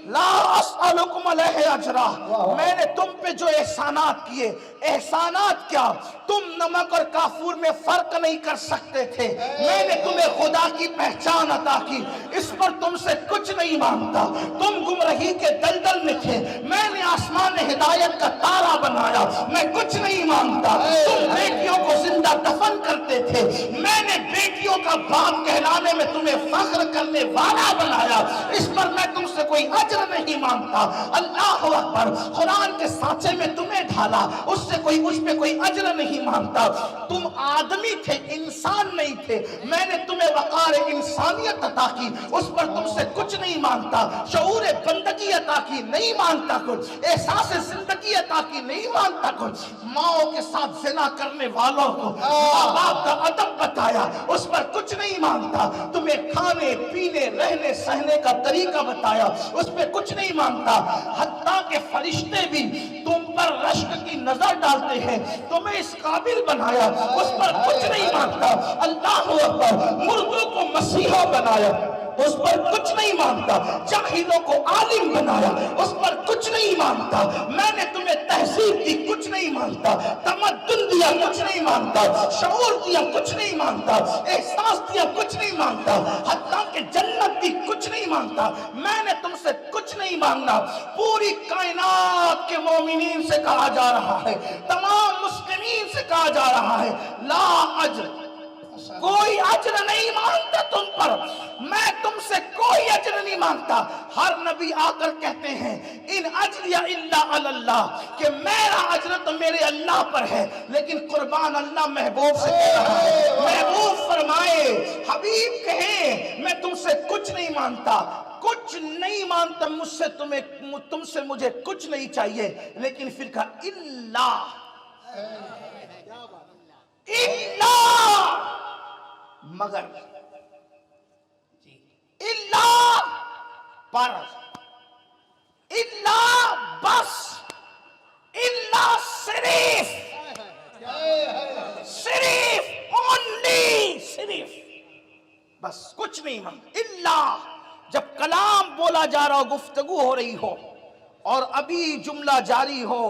لا اسألکم علیہ اجرا، میں نے تم پہ جو احسانات کیے، احسانات کیا؟ تم نمک اور کافور میں فرق نہیں کر سکتے تھے، میں نے تمہیں خدا کی پہچان عطا کی، اس پر تم سے کچھ نہیں مانگتا، تم گمراہی کے دلدل میں تھے، میں نے آسمان ہدایت کا تارا بنایا، میں کچھ نہیں مانگتا، تم بیٹیوں کو زندہ دفن کرتے تھے، میں نے بیٹیوں کا باپ کہلانے میں تمہیں فخر کرنے والا بنایا، اس پر میں تم سے کوئی اجر نہیں مانگتا۔ اللہ اکبر، قرآن کے سانچے میں تمہیں ڈھالا، اس سے اس پہ کوئی اجر نہیں مانگتا، تم آدمی تھے، انسان نہیں تھے، میں نے تمہیں وقار انسانیت عطا کی، اس پر تم سے کچھ نہیں مانگتا، شعور بندگی عطا کی، نہیں مانگتا کچھ، احساس زندگی عطا کی، نہیں مانگتا کچھ، ماؤں کے ساتھ زنا کرنے والوں کو ماں باپ کا ادب بتایا، اس پر کچھ نہیں مانگتا، تمہیں کھانے پینے رہنے سہنے کا طریقہ بتایا، اس پہ کچھ نہیں مانگتا، حتیٰ کہ فرشتے بھی تم پر رشک کی نظر ڈالتے ہیں، تمہیں اس قابل بنایا، اس پر کچھ نہیں مانگتا۔ اللہ اکبر، مردوں کو مسیحا بنایا، اس پر کچھ نہیں مانگتا، جاہلوں کو عالم بنایا، اس پر کچھ نہیں مانگتا، میں نے تمہیں تہذیب دی، کچھ نہیں مانگتا، تمدن دیا، کچھ نہیں مانگتا، شعور دیا، کچھ نہیں مانگتا، احساس دیا، کچھ نہیں مانگتا، حتیٰ کہ جنت دی، کچھ نہیں مانگتا، میں نے تم سے کچھ نہیں مانگنا۔ پوری کائنات کے مومنین سے کہا جا رہا ہے، تمام مسلمین سے کہا جا رہا ہے، لا اجر، کوئی اجر نہیں مانگتا تم پر، میں تم سے کوئی اجر نہیں مانگتا۔ ہر نبی آ کر کہتے ہیں ان اجریہ الا علی اللہ، کہ میرا اجر تو میرے اللہ پر ہے، لیکن قربان اللہ محبوب سے کہہ رہا ہے، محبوب فرمائے، حبیب کہیں میں تم سے کچھ نہیں مانگتا، کچھ نہیں مانگتا، مجھ سے تم سے مجھے کچھ نہیں چاہیے، لیکن پھر کہا اللہ، اللہ، مگر، اللہ پر، اللہ بس، اللہ صرف، صرف اونلی، صرف بس، کچھ نہیں مانگ۔ اللہ، جب کلام بولا جا رہا ہو، گفتگو ہو رہی ہو اور ابھی جملہ جاری ہو،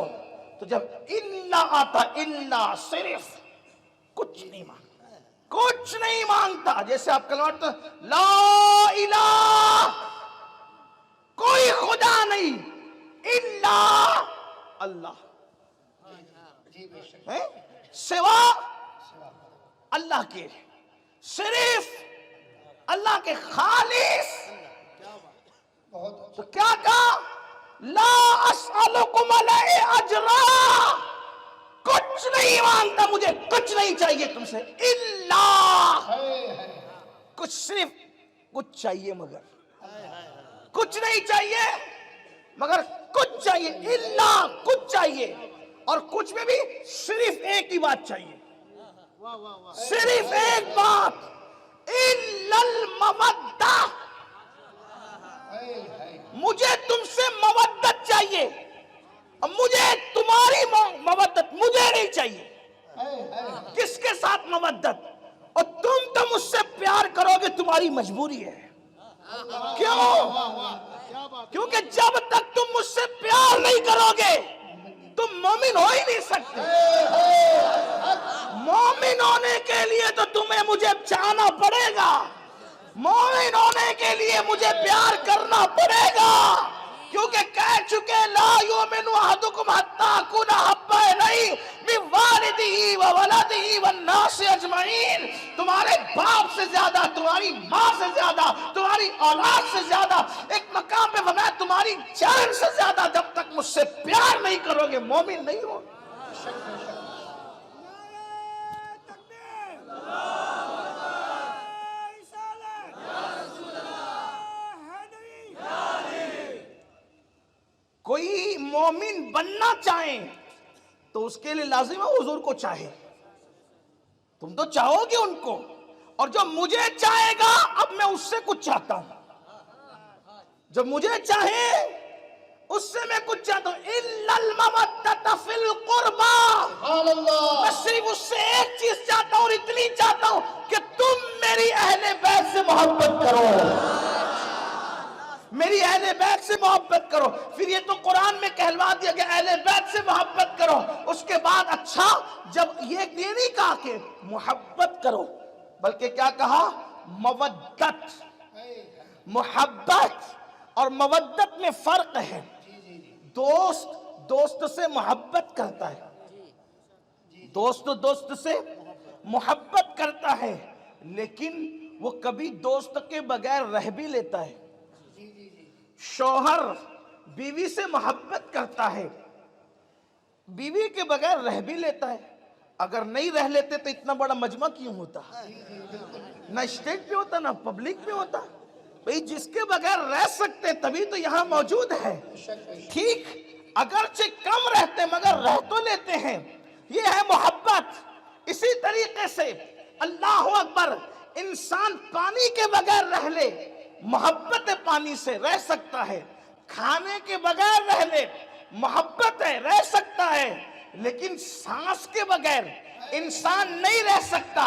تو جب اللہ آتا، اللہ صرف، کچھ نہیں مانگتا، کچھ نہیں مانگتا۔ جیسے آپ کلمہ پڑھتے ہیں، لا الہ، کوئی خدا نہیں الا اللہ، سوا اللہ کے، صرف اللہ کے، خالص۔ تو کیا کہا؟ لا اسألکم علیہ اجرا، کچھ نہیں مانگتا، مجھے کچھ نہیں چاہیے تم سے، اللہ، کچھ، صرف کچھ چاہیے، مگر کچھ نہیں چاہیے، مگر کچھ چاہیے، اللہ، کچھ چاہیے، اور کچھ میں بھی صرف ایک ہی بات چاہیے، صرف ایک بات، الا المودہ، مجھے تم سے مودت چاہیے، مجھے تمہاری مودت مجھے نہیں چاہیے۔ کس کے ساتھ مودت؟ اور تم تو مجھ سے پیار کرو گے، تمہاری مجبوری ہے، کیوں؟ کیونکہ جب تک تم مجھ سے پیار نہیں کرو گے تم مومن ہو ہی نہیں سکتے۔ مومن ہونے کے لیے تو تمہیں مجھے چاہنا پڑے گا، مومن ہونے کے لیے مجھے پیار کرنا پڑے گا، کیونکہ کہہ چکے لا یؤمن احدکم حتی اکون احب الیہ من والدہ وولدہ والناس اجمعین، تمہارے باپ سے زیادہ، تمہاری ماں سے زیادہ، تمہاری اولاد سے زیادہ، ایک مقام پہ فرمایا تمہاری جان سے زیادہ، جب تک مجھ سے پیار نہیں کرو گے مومن نہیں ہو۔ کوئی مومن بننا چاہیں تو اس کے لیے لازم ہے حضور کو چاہے، تم تو چاہو گے ان کو، اور جو مجھے چاہے گا اب میں اس سے کچھ چاہتا ہوں، جو مجھے چاہے اس سے میں کچھ چاہتا ہوں، الا المودۃ فی القربى، میں صرف اس سے ایک چیز چاہتا ہوں اور اتنی چاہتا ہوں کہ تم میری اہل بیت سے محبت کرو، میری اہل بیت سے محبت کرو. پھر یہ تو قرآن میں کہلوا دیا کہ اہل بیت سے محبت کرو. اس کے بعد اچھا جب یہ نہیں کہا کہ محبت کرو بلکہ کیا کہا؟ مودت. محبت اور مودت میں فرق ہے. دوست سے محبت کرتا ہے, دوست سے محبت کرتا ہے, لیکن وہ کبھی دوست کے بغیر رہ بھی لیتا ہے. شوہر بیوی سے محبت کرتا ہے, بیوی کے بغیر رہ بھی لیتا ہے. اگر نہیں رہ لیتے تو اتنا بڑا مجمع کیوں ہوتا؟ نہ اسٹیج پہ ہوتا نہ پبلک پہ ہوتا. بھئی جس کے بغیر رہ سکتے تبھی تو یہاں موجود ہے. ٹھیک, اگرچہ کم رہتے مگر رہ تو لیتے ہیں. یہ ہے محبت. اسی طریقے سے اللہ اکبر, انسان پانی کے بغیر رہ لے, محبت پانی سے رہ سکتا ہے. کھانے کے بغیر رہ لے, محبت ہے, رہ سکتا ہے. لیکن سانس کے بغیر انسان نہیں رہ سکتا.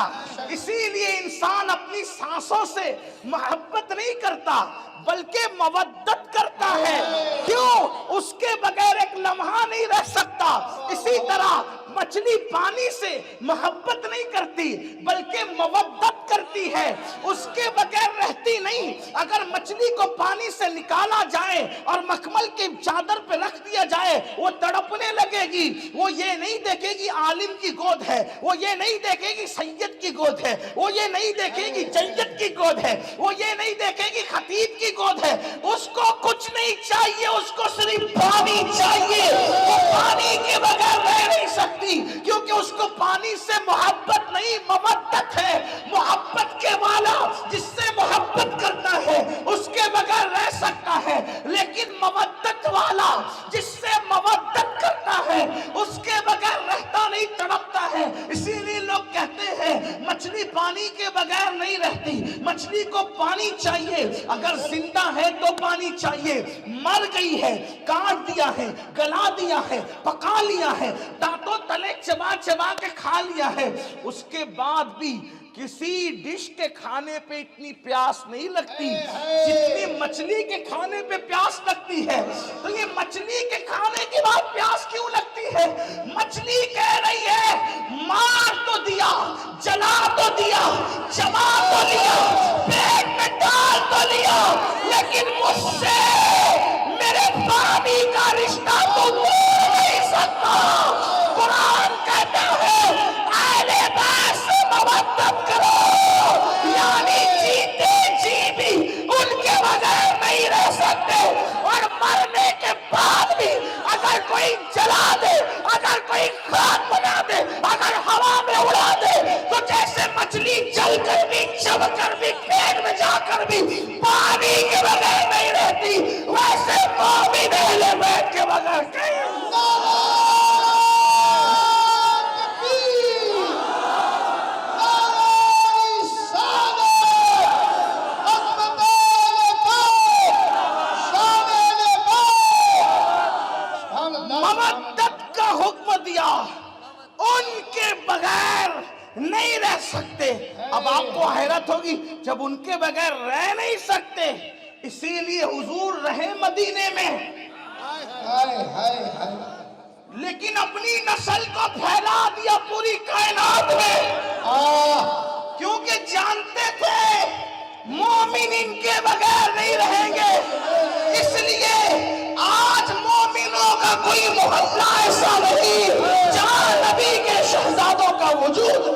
اسی لیے انسان اپنی سانسوں سے محبت نہیں کرتا بلکہ مودت کرتا ہے. کیوں؟ اس کے بغیر ایک لمحہ نہیں رہ سکتا. اسی طرح مچھلی پانی سے محبت نہیں کرتی بلکہ مودت کرتی ہے, اس کے بغیر رہتی نہیں. اگر مچھلی کو پانی سے نکالا جائے اور مخمل کی چادر پہ رکھ دیا جائے وہ تڑپنے لگے گی. وہ یہ نہیں دیکھے گی عالم کی گود ہے, وہ یہ نہیں دیکھے گی سید کی گود ہے, وہ یہ نہیں دیکھے گی جید کی گود ہے, وہ یہ نہیں دیکھے گی خطیب کی گود ہے. اس کو کچھ نہیں چاہیے, اس کو صرف پانی چاہیے. وہ پانی کے بغیر رہ نہیں سکتی کیونکہ اس کو پانی سے محبت نہیں مودت ہے. محبت کے والا جس سے محبت کرتا ہے اس کے بغیر رہ سکتا ہے, لیکن مودت والا جس سے مودت کرتا ہے اس کے بغیر رہتا نہیں, تڑپتا ہے. اسی لیے لوگ کہتے ہیں مچھلی پانی کے بغیر نہیں رہتی, مچھلی کو پانی چاہیے. اگر زندہ ہے تو پانی چاہیے, مر گئی ہے کاٹ دیا ہے, گلا دیا ہے, پکا لیا ہے, دانتوں تلے چبا چبا کے کھا لیا ہے, اس کے بعد بھی کسی ڈش کے کھانے پہ اتنی پیاس نہیں لگتی جتنی مچھلی کے کھانے پہ پیاس لگتی ہے. تو یہ مچھلی کے کھانے کے بعد پیاس کیوں لگتی ہے؟ مچھلی کہہ رہی ہے مار تو دیا, جلا تو دیا, چبا تو لیا, پیٹ میں ڈال تو لیا, لیکن مجھ سے میرے پانی کا رشتہ تو توڑ نہیں سکتا. قرآن کہتا ہے اہل بیت سے محبت کرو, یعنی جیتے جی بھی ان کے بغیر نہیں رہ سکتے, اور مرنے کے بعد بھی اگر کوئی جلا دے, اگر کوئی خاک بنا دے, اگر ہوا میں اڑا دے تو جیسے مچھلی جل کر بھی چب کر بھی پیٹ میں جا کر بھی پانی کے بغیر نہیں رہتی, ویسے مومن اہل بیت کے بغیر نہیں. مودت کا حکم دیا, ان کے بغیر نہیں رہ سکتے. اب آپ کو حیرت ہوگی جب ان کے بغیر رہ نہیں سکتے اسی لیے حضور رہے مدینے میں, لیکن اپنی نسل کو پھیلا دیا پوری کائنات میں, کیونکہ جانتے تھے مومن ان کے بغیر نہیں رہیں گے. اس لیے آج مومنوں کا کوئی محلہ ایسا نہیں جہاں نبی کے شہزادوں کا وجود.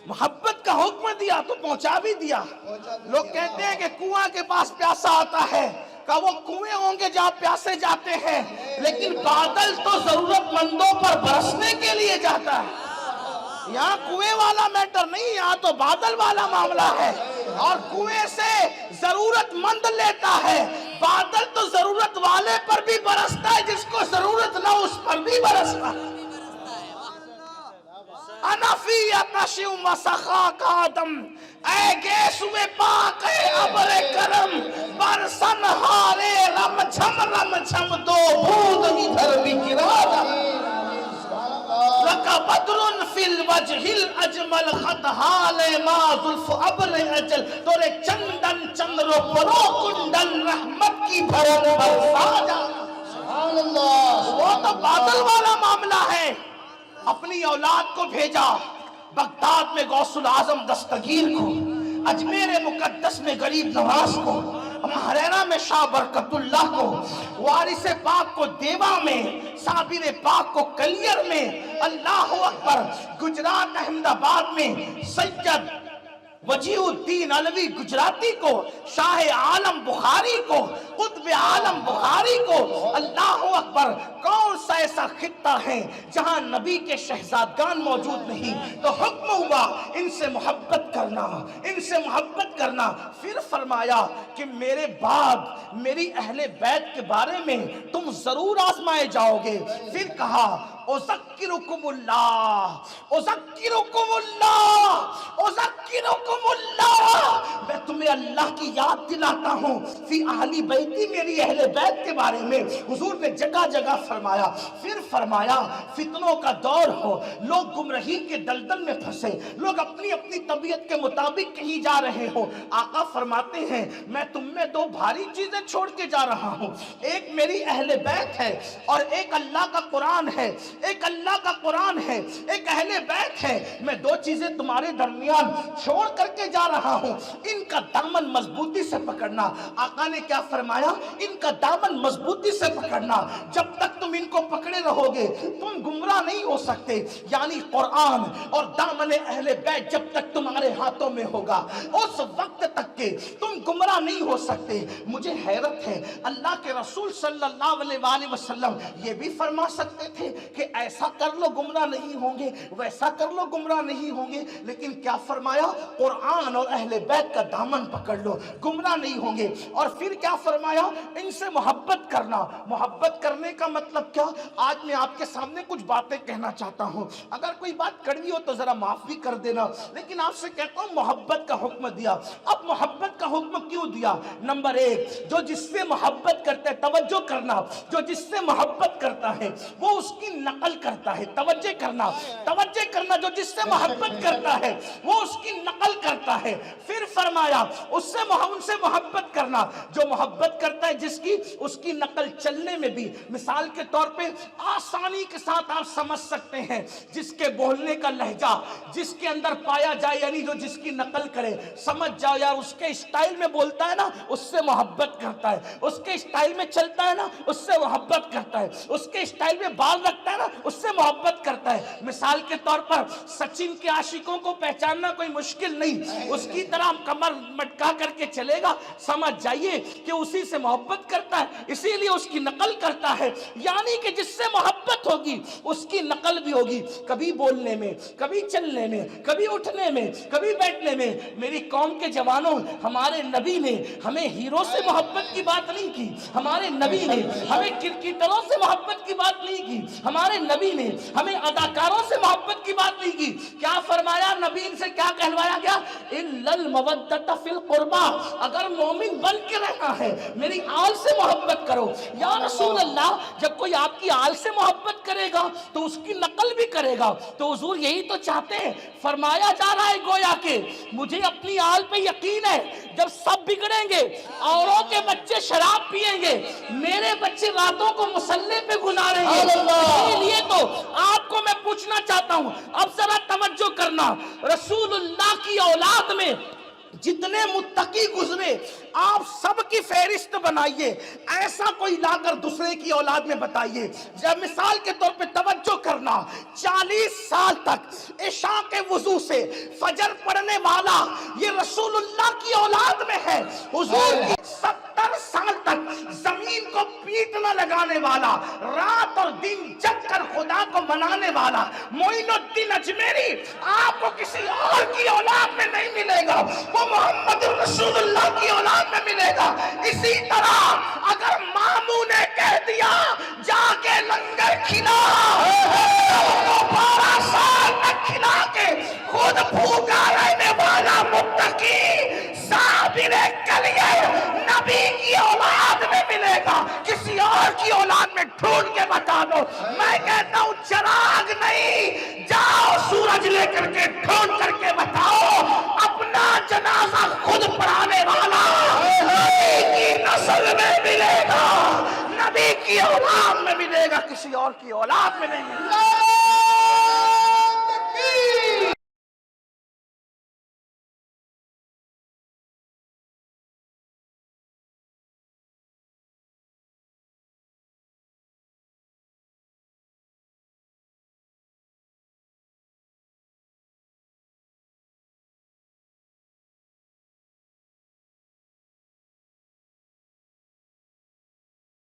محبت کا حکم دیا تو پہنچا بھی دیا. لوگ کہتے ہیں کہ کنواں کے پاس پیاسا آتا ہے, کہ وہ کنویں ہوں گے جہاں پیاسے جاتے ہیں, لیکن بادل تو ضرورت مندوں پر برسنے کے لیے جاتا ہے. یہاں کنویں والا میٹر نہیں, یہاں تو بادل والا معاملہ ہے. اور کنویں سے ضرورت مند لیتا ہے, بادل تو ضرورت والے پر بھی برستا ہے, جس کو ضرورت نہ اس پر بھی برستا ہے. انفی اتشم و سخاک آدم, اے گیسوے پاک اے ابر کرم, برسن ہارے رم جھم دو بھود ادھر بھی گرا دا, لکا بدرن فی بالوجہل اجمل خط حال ما زلف ابر اجل تورے چندن چندرو پرو کنڈل رحمت کی بھرن برسا جانا. سبحان اللہ. وہ تو بادل والا معاملہ ہے. اپنی اولاد کو بھیجا بغداد میں غوث العظم دستگیر کو، اجمیر مقدس میں غریب نواز کو، محرینہ میں شاہ برکت اللہ کو، وارث پاک کو دیوا میں، صابر پاک کو کلیر میں، اللہ اکبر، گجرات احمد آباد میں سید وجیہ الدین علوی گجراتی کو، شاہ عالم بخاری کو، قطب عالم بخاری کو، اللہ اکبر. کون سا ایسا خطہ ہے جہاں نبی کے شہزادگان موجود نہیں؟ تو حکم ہوا ان سے محبت کرنا، ان سے محبت کرنا. پھر فرمایا کہ میرے بعد میری اہل بیت کے بارے میں تم ضرور آزمائے جاؤ گے. پھر کہا اذکرکم اللہ، اذکرکم اللہ، اذکرکم اللہ، میں تمہیں اللہ کی یاد دلاتا ہوں فی اہل بیتی، میری اہل بیت کے بارے میں. حضور نے جگہ جگہ فرمایا. پھر فرمایا فتنوں کا دور ہو، لوگ گمراہی کے دلدل میں پھنسے، لوگ اپنی اپنی طبیعت کے مطابق کہیں جا رہے ہو. آقا فرماتے ہیں میں تم میں دو بھاری چیزیں چھوڑ کے جا رہا ہوں، ایک میری اہل بیت ہے اور ایک اللہ کا قرآن ہے. ایک اللہ کا قرآن ہے، ایک اہل بیت ہے. میں دو چیزیں تمہارے درمیان چھوڑ کر کے جا رہا ہوں، ان کا دامن مضبوطی سے پکڑنا. آقا نے کیا فرمایا؟ ان کا دامن مضبوطی سے پکڑنا. جب تک تم ان کو پکڑے رہو گے تم گمراہ نہیں ہو سکتے. یعنی قرآن اور دامن اہل بیت جب تک تمہارے ہاتھوں میں ہوگا اس وقت تک کہ تم گمراہ نہیں ہو سکتے. مجھے حیرت ہے، اللہ کے رسول صلی اللہ علیہ وآلہ وسلم یہ بھی فرما سکتے تھے کہ ایسا کر لو گمراہ نہیں ہوں گے، ویسا کر لو گمراہ نہیں ہوں گے، لیکن کیا فرمایا؟ قرآن اور اہل بیت کا دامن پکڑ لو، گمراہ نہیں ہوں گے. اور پھر کیا فرمایا؟ ان سے محبت کرنا. محبت کرنے کا مطلب کیا؟ آج میں آپ کے سامنے کچھ باتیں کہنا چاہتا ہوں، اگر کوئی بات کڑوی ہو تو ذرا معاف بھی کر دینا، لیکن آپ سے کہتا ہوں محبت کا حکم دیا. اب محبت کا حکم کیوں دیا؟ نمبر ایک، جو جس سے محبت کرتا ہے، توجہ کرنا، جو جس سے محبت کرتا ہے وہ اس کی نقل کرتا ہے. توجہ کرنا، توجہ کرنا، جو جس سے محبت کرتا ہے وہ اس کی نقل کرتا ہے. پھر فرمایا اس سے ان سے محبت کرنا، جو محبت کرتا ہے جس کی، اس کی نقل چلنے میں بھی. مثال کے طور پہ آسانی کے ساتھ آپ سمجھ سکتے ہیں، جس کے بولنے کا لہجہ جس کے اندر پایا جائے، یعنی جو جس کی نقل کرے، سمجھ جاؤ یار اس کے اسٹائل میں بولتا ہے نا اس سے محبت کرتا ہے، اس کے اسٹائل میں چلتا ہے نا اس سے محبت کرتا ہے، اس کے اسٹائل میں بال رکھتا ہے نا اس سے محبت کرتا ہے. مثال کے طور پر سچن کے عاشقوں کو پہچاننا کوئی مشکل نہیں، اس کی طرح کمر مٹکا کر کے چلے گا، سمجھ جائیے کہ اسی سے محبت کرتا ہے، اسی لیے اس کی نقل کرتا ہے. یعنی کہ جس سے محبت ہوگی اس کی نقل بھی ہوگی، کبھی بولنے میں، کبھی چلنے میں، کبھی اٹھنے میں، کبھی بیٹھنے میں. میری قوم کے جوانوں، ہمارے نبی نے ہمیں ہیرو سے محبت کی بات نہیں کی، ہمارے نبی نے ہمیں کرکٹروں سے محبت کی بات نہیں کی، ہمارے نبی نے ہمیں اداکاروں سے محبت کی بات نہیں کی. کیا فرمایا نبی سے؟ کیا کہلوایا گیا؟ الا المودۃ فی القربى، اگر مومن بن کے رہنا ہے میری آل سے محبت کرو. یا رسول اللہ، جب کوئی آپ کی آل سے محبت کرے گا تو اس کی نقل بھی کرے گا، تو حضور یہی تو چاہتے ہیں. فرمایا جا رہا ہے گویا کہ مجھے اپنی آل پہ یقین ہے، جب سب بگڑیں گے، اوروں کے بچے شراب پیئیں گے، میرے بچے راتوں کو مصلے پہ گزاریں گے. اسی لیے تو آپ کو میں پوچھنا چاہتا ہوں، اب ذرا توجہ کرنا، رسول اللہ کی اولاد میں جتنے متقی گزرے آپ سب کی فہرست بنائیے، ایسا کوئی لا کر دوسرے کی اولاد میں بتائیے. جب مثال کے طور پہ توجہ کرنا، 40 سال تک عشاء کے وضو سے فجر پڑھنے والا یہ رسول اللہ کی اولاد میں ہے. حضور کی 70 سال تک زمین کو پیٹ نہ لگانے والا، رات اور دن جگ کر خدا کو منانے والا معین الدین اجمیری آپ کو کسی اور کی اولاد میں نہیں ملے گا، وہ محمد رسول اللہ کی اولاد میں ملے گا. اسی طرح اگر ماموں نے کہہ دیا جا کے لنگر کھلا، 12 سال تک کھلا کے خود بھوکا رہنے والا متقی صابر کلیہ نبی کی اولاد میں ملے گا، کسی اور کی اولاد میں ڈھونڈ کے بتا دو. میں کہتا ہوں چراغ نہیں, جاؤ سورج لے کر کے ڈھونڈ کر کے بتاؤ. اپنا جنازہ خود پڑھانے والا نبی کی نسل میں ملے گا, نبی کی اولاد میں ملے گا, کسی اور کی اولاد میں نہیں ملے گا.